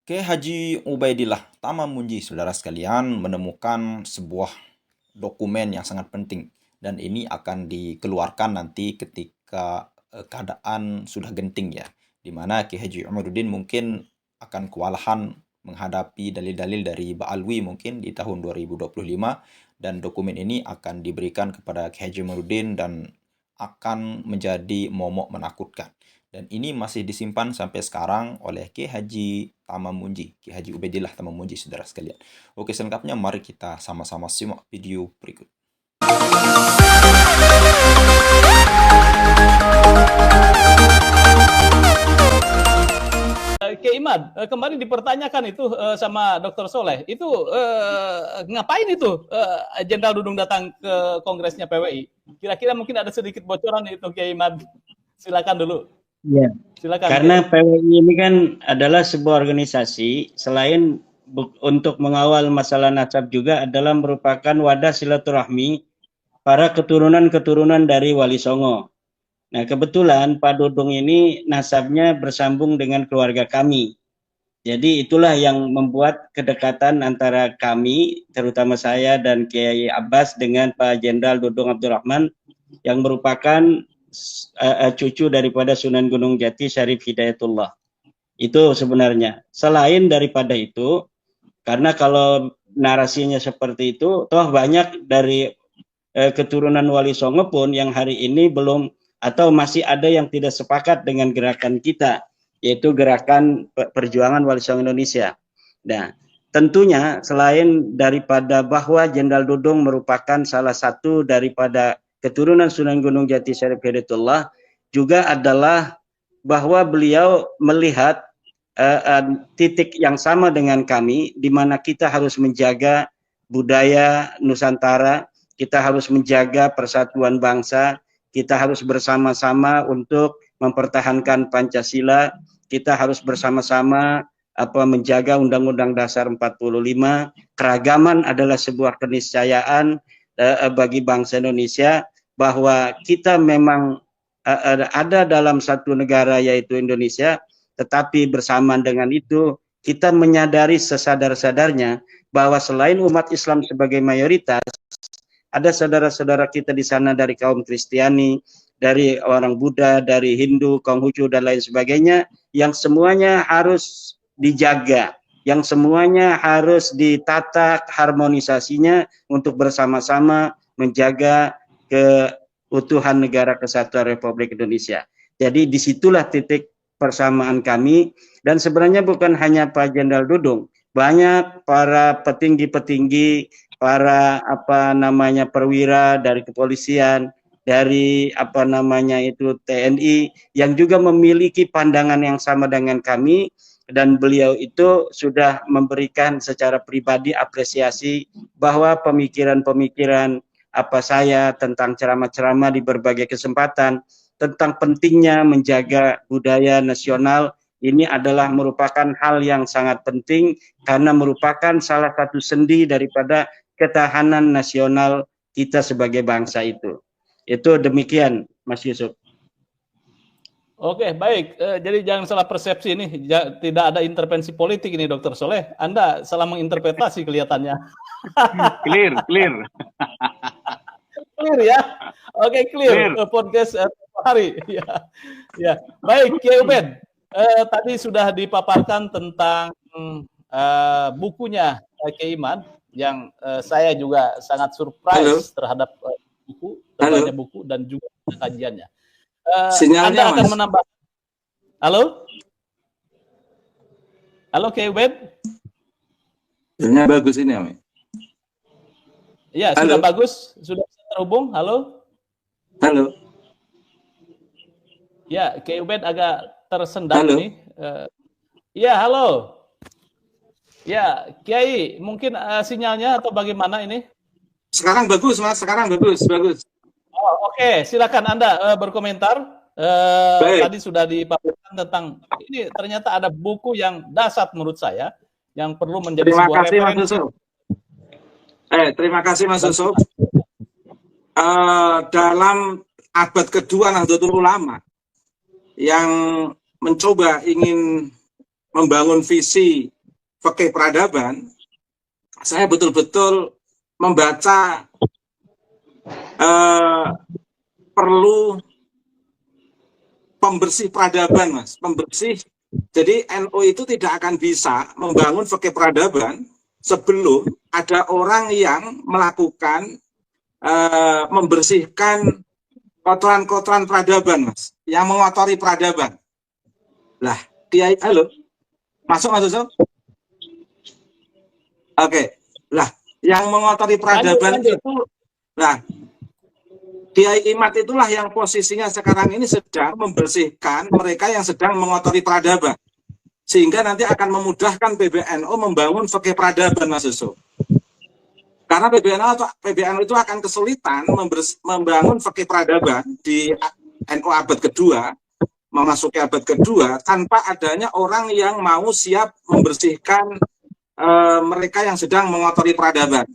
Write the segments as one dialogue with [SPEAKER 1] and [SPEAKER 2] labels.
[SPEAKER 1] Kiai Haji Ubaidillah Tamamunji, saudara sekalian, menemukan sebuah dokumen yang sangat penting. Dan ini akan dikeluarkan nanti ketika keadaan sudah genting ya. Di mana Kiai Haji Umaruddin mungkin akan kewalahan menghadapi dalil-dalil dari Ba'alwi mungkin di tahun 2025. Dan dokumen ini akan diberikan kepada Kiai Haji Umaruddin dan akan menjadi momok menakutkan. Dan ini masih disimpan sampai sekarang oleh Kiai Haji Tamamunji, Kiai Haji Ubaidillah Tamamunji, saudara sekalian. Oke, selengkapnya mari kita sama-sama simak video berikut.
[SPEAKER 2] Kiai Imad, kemarin dipertanyakan itu sama Dr. Soleh, itu ngapain itu Jenderal Dudung datang ke kongresnya PWI? Kira-kira mungkin ada sedikit bocoran itu, Kiai Imad. Silakan dulu.
[SPEAKER 3] Ya,
[SPEAKER 2] Silakan.
[SPEAKER 3] karena PWI ini kan adalah sebuah organisasi, selain untuk mengawal masalah nasab juga adalah merupakan wadah silaturahmi para keturunan-keturunan dari Wali Songo. Nah, kebetulan Pak Dudung ini nasabnya bersambung dengan keluarga kami. Jadi itulah yang membuat kedekatan antara kami, terutama saya dan Kiai Abbas dengan Pak Jenderal Dudung Abdurrahman yang merupakan cucu daripada Sunan Gunung Jati Syarif Hidayatullah. Itu sebenarnya. Selain daripada itu, karena kalau narasinya seperti itu, toh banyak dari keturunan Wali Songo pun yang hari ini belum atau masih ada yang tidak sepakat dengan gerakan kita, yaitu gerakan perjuangan Wali Songo Indonesia. Nah, tentunya selain daripada bahwa Jenderal Dudung merupakan salah satu daripada keturunan Sunan Gunung Jati Syarif Hidayatullah, juga adalah bahwa beliau melihat titik yang sama dengan kami, di mana kita harus menjaga budaya Nusantara, kita harus menjaga persatuan bangsa, kita harus bersama-sama untuk mempertahankan Pancasila, kita harus bersama-sama menjaga Undang-Undang Dasar 45. Keragaman adalah sebuah keniscayaan bagi bangsa Indonesia, bahwa kita memang ada dalam satu negara yaitu Indonesia, tetapi bersamaan dengan itu kita menyadari sesadar-sadarnya bahwa selain umat Islam sebagai mayoritas, ada saudara-saudara kita di sana dari kaum Kristiani, dari orang Buddha, dari Hindu, Konghucu dan lain sebagainya, yang semuanya harus dijaga, yang semuanya harus ditata harmonisasinya untuk bersama-sama menjaga keutuhan negara kesatuan Republik Indonesia. Jadi disitulah titik persamaan kami, dan sebenarnya bukan hanya Pak Jenderal Dudung, banyak para petinggi-petinggi, para perwira dari kepolisian, dari TNI yang juga memiliki pandangan yang sama dengan kami, dan beliau itu sudah memberikan secara pribadi apresiasi bahwa pemikiran-pemikiran saya tentang ceramah-ceramah di berbagai kesempatan tentang pentingnya menjaga budaya nasional ini adalah merupakan hal yang sangat penting, karena merupakan salah satu sendi daripada ketahanan nasional kita sebagai bangsa itu. Itu demikian, Mas Yusuf.
[SPEAKER 2] Oke, baik. Jadi jangan salah persepsi ini. Tidak ada intervensi politik ini, Dr. Soleh. Anda salah menginterpretasi kelihatannya.
[SPEAKER 4] Clear.
[SPEAKER 2] Clear ya. Oke, clear. Podcast hari. Ya. Baik, Kiai Ubed. Tadi sudah dipaparkan tentang bukunya Kiai Imad, yang saya juga sangat surprise terhadap terbanya buku dan juga kajiannya.
[SPEAKER 4] Sinyalnya,
[SPEAKER 2] Anda akan
[SPEAKER 4] Mas.
[SPEAKER 2] menambah. Halo, Kiai Ubed.
[SPEAKER 4] Sinyalnya bagus ini, Ami.
[SPEAKER 2] Ya, sudah bagus, sudah terhubung. Halo. Ya, Kiai Ubed agak tersendat nih. Ya, halo. Ya, Kiai, mungkin sinyalnya atau bagaimana ini?
[SPEAKER 4] Sekarang bagus, Mas. Sekarang bagus.
[SPEAKER 2] Oh, oke. Silakan Anda berkomentar. Tadi sudah dipaparkan tentang ini, ternyata ada buku yang dahsyat menurut saya, yang perlu menjadi sebuah referensi.
[SPEAKER 4] Terima kasih, Mas Yusuf. Dalam abad kedua Nahdlatul Ulama yang mencoba ingin membangun visi fikih peradaban, saya betul-betul membaca perlu pembersih peradaban, Mas. Pembersih. Jadi NU itu tidak akan bisa membangun fikih peradaban sebelum ada orang yang melakukan membersihkan kotoran-kotoran peradaban, Mas, yang mengotori peradaban. Lah, Kiai, halo, masuk Mas Yusuf? Oke, lah, yang mengotori peradaban
[SPEAKER 2] Lanjut.
[SPEAKER 4] itu, lah, Kiai Imad itulah yang posisinya sekarang ini sedang membersihkan mereka yang sedang mengotori peradaban. Sehingga nanti akan memudahkan PBNU membangun fikih peradaban, Mas Yusuf. Karena PBNU itu akan kesulitan membangun fikih peradaban di NU abad kedua, memasuki abad kedua, tanpa adanya orang yang mau siap membersihkan mereka yang sedang mengotori peradaban.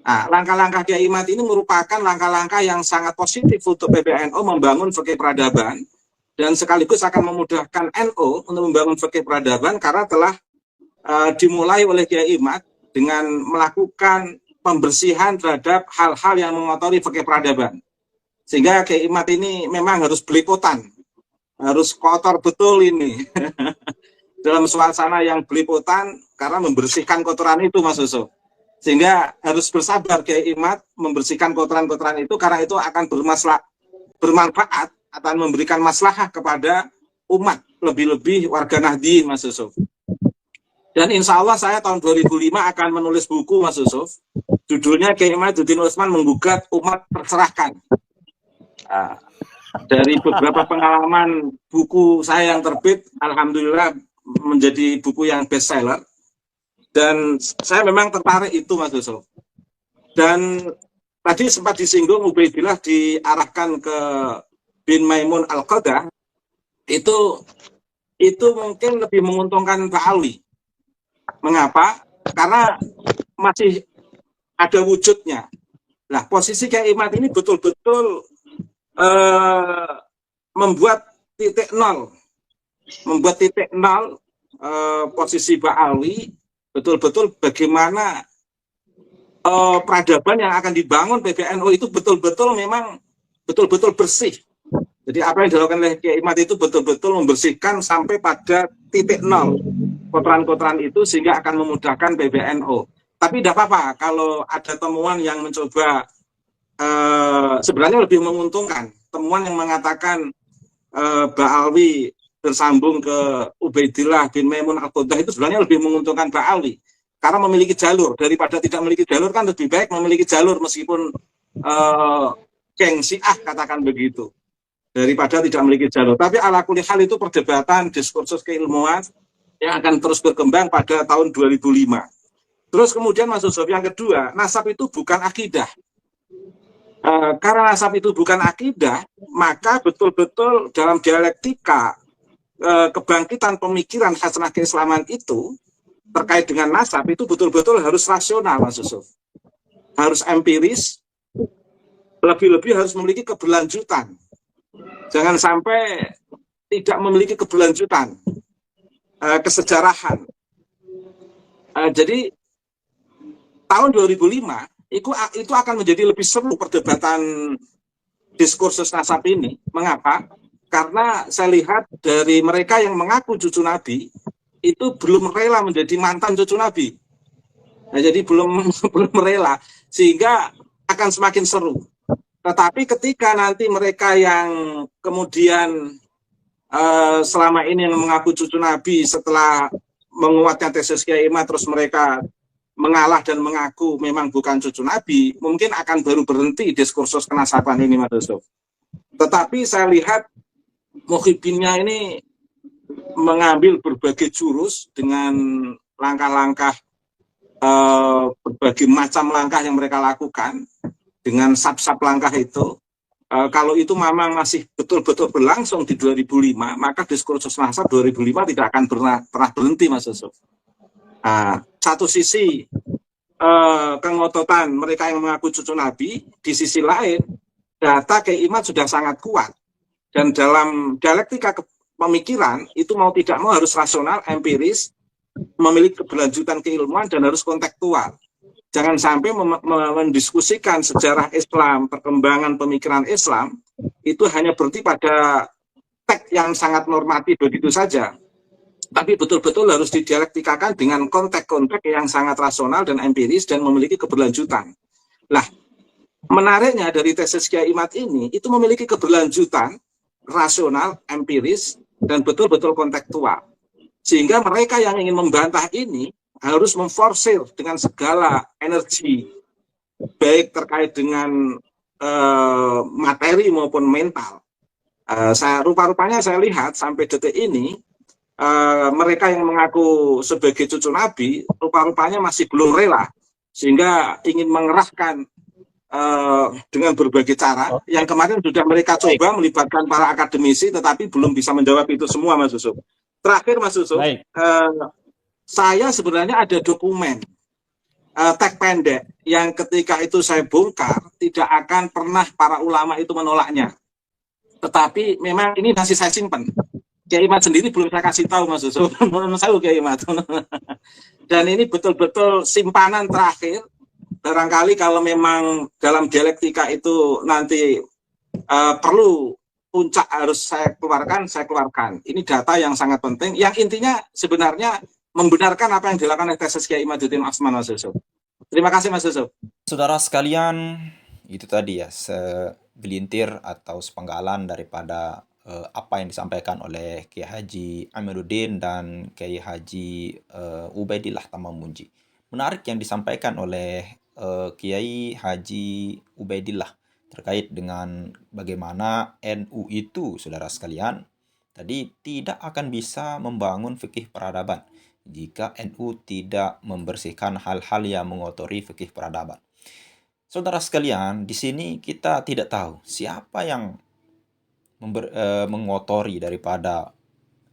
[SPEAKER 4] Nah, langkah-langkah Kiai Imad ini merupakan langkah-langkah yang sangat positif untuk PBNU membangun fikih peradaban dan sekaligus akan memudahkan NU untuk membangun fikih peradaban karena telah dimulai oleh Kiai Imad dengan melakukan pembersihan terhadap hal-hal yang mengotori fikih peradaban. Sehingga Kiai Imad ini memang harus belipotan, harus kotor betul ini dalam suasana yang belipotan karena membersihkan kotoran itu, Mas Yusuf. Sehingga harus bersabar Kiai Imad membersihkan kotoran-kotoran itu karena itu akan bermanfaat, akan memberikan maslahah kepada umat, lebih-lebih warga Nahdien, Mas Yusuf. Dan insya Allah saya tahun 2005 akan menulis buku, Mas Yusuf. Judulnya Kiai Imaduddin Utsman menggugat umat tercerahkan. Nah, dari beberapa pengalaman buku saya yang terbit, alhamdulillah menjadi buku yang bestseller. Dan saya memang tertarik itu, Mas Yusuf. Dan tadi sempat disinggung Ubaidillah diarahkan ke bin Maimun Al-Qadah, itu mungkin lebih menguntungkan Pak Ali. Mengapa? Karena masih ada wujudnya. Nah, posisi Kiai Imad ini betul-betul membuat titik nol. Membuat titik nol posisi Pak Ali, betul-betul bagaimana peradaban yang akan dibangun PBNU itu betul-betul memang betul-betul bersih. Jadi apa yang dilakukan oleh Kiai Imad itu betul-betul membersihkan sampai pada titik nol kotoran-kotoran itu sehingga akan memudahkan PBNU. Tapi tidak apa-apa kalau ada temuan yang mencoba sebenarnya lebih menguntungkan. Temuan yang mengatakan Ba'alwi bersambung ke Ubaidillah bin Maimun Al-Qadah itu sebenarnya lebih menguntungkan Ba'alwi. Karena memiliki jalur. Daripada tidak memiliki jalur kan lebih baik memiliki jalur meskipun geng Syiah katakan begitu. Daripada tidak memiliki jalur. Tapi ala kulli hal itu perdebatan, diskursus keilmuan yang akan terus berkembang pada tahun 2005. Terus kemudian Mas Yusuf yang kedua, nasab itu bukan akidah. Karena nasab itu bukan akidah, maka betul-betul dalam dialektika kebangkitan pemikiran hasanah keislaman itu terkait dengan nasab itu betul-betul harus rasional, Mas Yusuf. Harus empiris, lebih-lebih harus memiliki keberlanjutan. Jangan sampai tidak memiliki keberlanjutan, kesejarahan. Jadi tahun 2005 itu akan menjadi lebih seru perdebatan diskursus nasab ini. Mengapa? Karena saya lihat dari mereka yang mengaku cucu Nabi itu belum rela menjadi mantan cucu Nabi. Nah, jadi belum rela, sehingga akan semakin seru. Tetapi ketika nanti mereka yang kemudian selama ini yang mengaku cucu Nabi setelah menguatnya tesis Kiai Imad terus mereka mengalah dan mengaku memang bukan cucu Nabi, mungkin akan baru berhenti diskursus kenasaban ini, Mas Yusuf. Tetapi saya lihat Muhyiddinnya ini mengambil berbagai jurus dengan langkah-langkah berbagai macam langkah yang mereka lakukan dengan sab-sab langkah itu. Kalau itu memang masih betul-betul berlangsung di 2005, maka diskursus nasab 2005 tidak akan pernah berhenti, Mas Yusuf. Satu sisi kengototan mereka yang mengaku cucu Nabi, di sisi lain data Kiai Imad sudah sangat kuat. Dan dalam dialektika pemikiran itu mau tidak mau harus rasional, empiris, memiliki keberlanjutan keilmuan, dan harus kontekstual. Jangan sampai mendiskusikan sejarah Islam, perkembangan pemikiran Islam, itu hanya berhenti pada teks yang sangat normatif begitu saja. Tapi betul-betul harus didialektikakan dengan konteks-konteks yang sangat rasional dan empiris dan memiliki keberlanjutan. Nah, menariknya dari tesis Kiai Imad ini, itu memiliki keberlanjutan, rasional, empiris, dan betul-betul kontekstual. Sehingga mereka yang ingin membantah ini harus memforsir dengan segala energi, baik terkait dengan materi maupun mental. Rupa-rupanya saya lihat sampai detik ini, mereka yang mengaku sebagai cucu Nabi, rupa-rupanya masih belum rela, sehingga ingin mengerahkan dengan berbagai cara. Yang kemarin sudah mereka coba melibatkan para akademisi, tetapi belum bisa menjawab itu semua, Mas Yusuf. Terakhir, Mas Yusuf, saya sebenarnya ada dokumen teks pendek yang ketika itu saya bongkar, tidak akan pernah para ulama itu menolaknya. Tetapi memang ini masih saya simpan. Kiai Imad sendiri belum saya kasih tahu, Mas Yusuf. Menurut saya Kiai Imad. Dan ini betul-betul simpanan terakhir. Barangkali kalau memang dalam dialektika itu nanti perlu puncak harus saya keluarkan. Ini data yang sangat penting. Yang intinya sebenarnya membenarkan apa yang dilakukan oleh tesis Kiai Imaduddin Atsman, Mas Yusuf. Terima kasih, Mas Yusuf.
[SPEAKER 1] Saudara sekalian, itu tadi ya segelintir atau sepenggalan daripada apa yang disampaikan oleh Kiai Haji Amiruddin dan Kiai Haji Ubaidillah Tamamunji. Menarik yang disampaikan oleh Kiai Haji Ubaidillah terkait dengan bagaimana NU itu, saudara sekalian, tadi tidak akan bisa membangun fikih peradaban jika NU tidak membersihkan hal-hal yang mengotori fikih peradaban. Saudara sekalian, di sini kita tidak tahu siapa yang mengotori daripada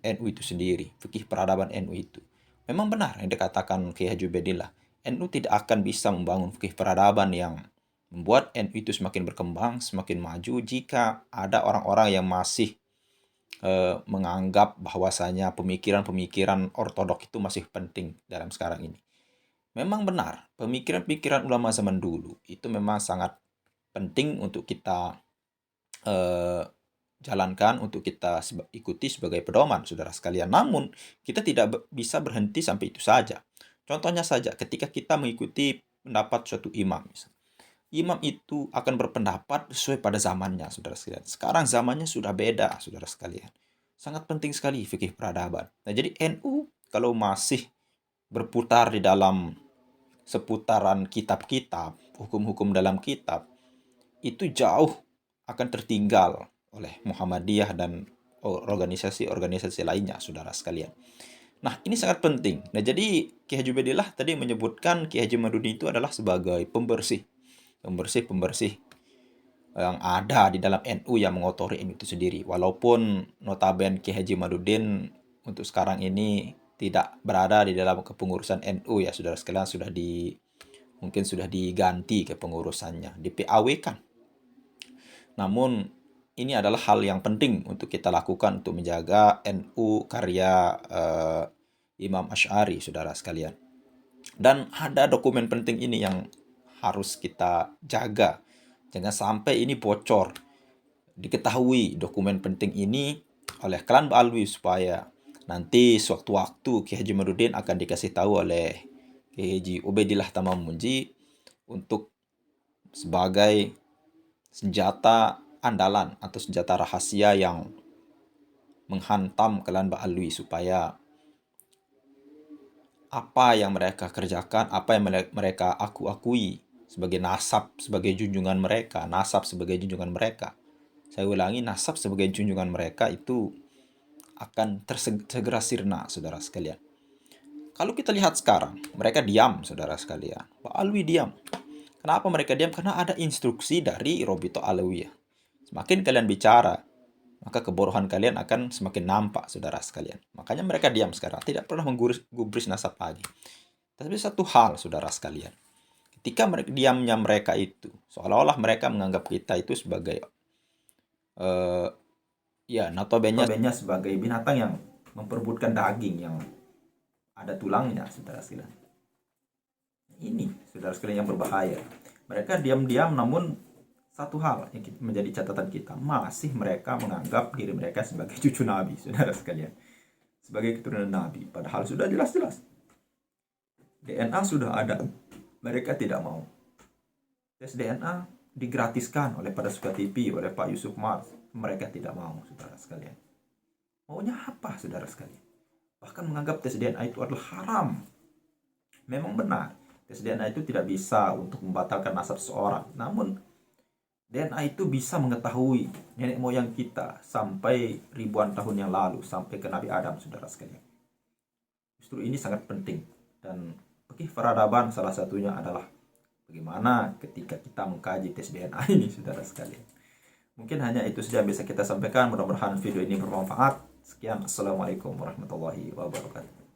[SPEAKER 1] NU itu sendiri, fikih peradaban NU itu. Memang benar yang dikatakan Kiai Haji Ubaidillah, NU tidak akan bisa membangun fikih peradaban yang membuat NU itu semakin berkembang, semakin maju jika ada orang-orang yang masih menganggap bahwasanya pemikiran-pemikiran ortodok itu masih penting dalam sekarang ini. Memang benar, pemikiran-pemikiran ulama zaman dulu itu memang sangat penting untuk kita jalankan, untuk kita ikuti sebagai pedoman, saudara sekalian. Namun, kita tidak bisa berhenti sampai itu saja. Contohnya saja, ketika kita mengikuti pendapat suatu imam, misalnya. Imam itu akan berpendapat sesuai pada zamannya, saudara sekalian. Sekarang zamannya sudah beda, saudara sekalian. Sangat penting sekali fikih peradaban. Nah, jadi NU kalau masih berputar di dalam seputaran kitab-kitab, hukum-hukum dalam kitab, itu jauh akan tertinggal oleh Muhammadiyah dan organisasi-organisasi lainnya, saudara sekalian. Nah, ini sangat penting. Nah, jadi Kiai Haji Ubaidillah tadi menyebutkan Kiai Haji Imaduddin itu adalah sebagai pembersih yang ada di dalam NU yang mengotori NU itu sendiri. Walaupun notabene Kiai Haji Imaduddin untuk sekarang ini tidak berada di dalam kepengurusan NU ya, saudara sekalian, mungkin sudah diganti kepengurusannya, di PAW kan. Namun ini adalah hal yang penting untuk kita lakukan untuk menjaga NU karya Imam Asy'ari, saudara sekalian. Dan ada dokumen penting ini yang harus kita jaga. Jangan sampai ini bocor. Diketahui dokumen penting ini oleh klan Ba'alwi supaya nanti sewaktu-waktu Kiai Haji Imaduddin akan dikasih tahu oleh Kiai Haji Ubaidillah Tamamunji untuk sebagai senjata andalan atau senjata rahasia yang menghantam klan Ba'alwi supaya apa yang mereka kerjakan, apa yang mereka akui sebagai nasab, sebagai junjungan mereka, Saya ulangi, nasab sebagai junjungan mereka itu akan segera sirna, saudara sekalian. Kalau kita lihat sekarang, mereka diam, saudara sekalian. Ba'alwi diam. Kenapa mereka diam? Karena ada instruksi dari Robito Alawiyah. Semakin kalian bicara, maka kebodohan kalian akan semakin nampak, saudara sekalian. Makanya mereka diam sekarang, tidak pernah menggubris nasab lagi. Tapi satu hal, saudara sekalian, ketika diamnya mereka itu, seolah-olah mereka menganggap kita itu sebagai Ya, notabene sebagai binatang yang memperebutkan daging yang ada tulangnya, saudara sekalian. Ini, saudara sekalian, yang berbahaya. Mereka diam-diam, namun satu hal yang menjadi catatan kita, masih mereka menganggap diri mereka sebagai cucu Nabi, saudara sekalian. Sebagai keturunan Nabi. Padahal sudah jelas-jelas DNA sudah ada. Mereka tidak mau. Tes DNA digratiskan oleh pada Suka TV, oleh Pak Yusuf Mars. Mereka tidak mau, saudara sekalian. Maunya apa, saudara sekalian? Bahkan menganggap tes DNA itu adalah haram. Memang benar, tes DNA itu tidak bisa untuk membatalkan nasab seseorang. Namun, DNA itu bisa mengetahui nenek moyang kita sampai ribuan tahun yang lalu, sampai ke Nabi Adam, saudara sekalian. Justru ini sangat penting. Dan fikih peradaban salah satunya adalah bagaimana ketika kita mengkaji tes DNA ini, saudara sekalian. Mungkin hanya itu saja yang bisa kita sampaikan. Mudah-mudahan video ini bermanfaat. Sekian, assalamualaikum warahmatullahi wabarakatuh.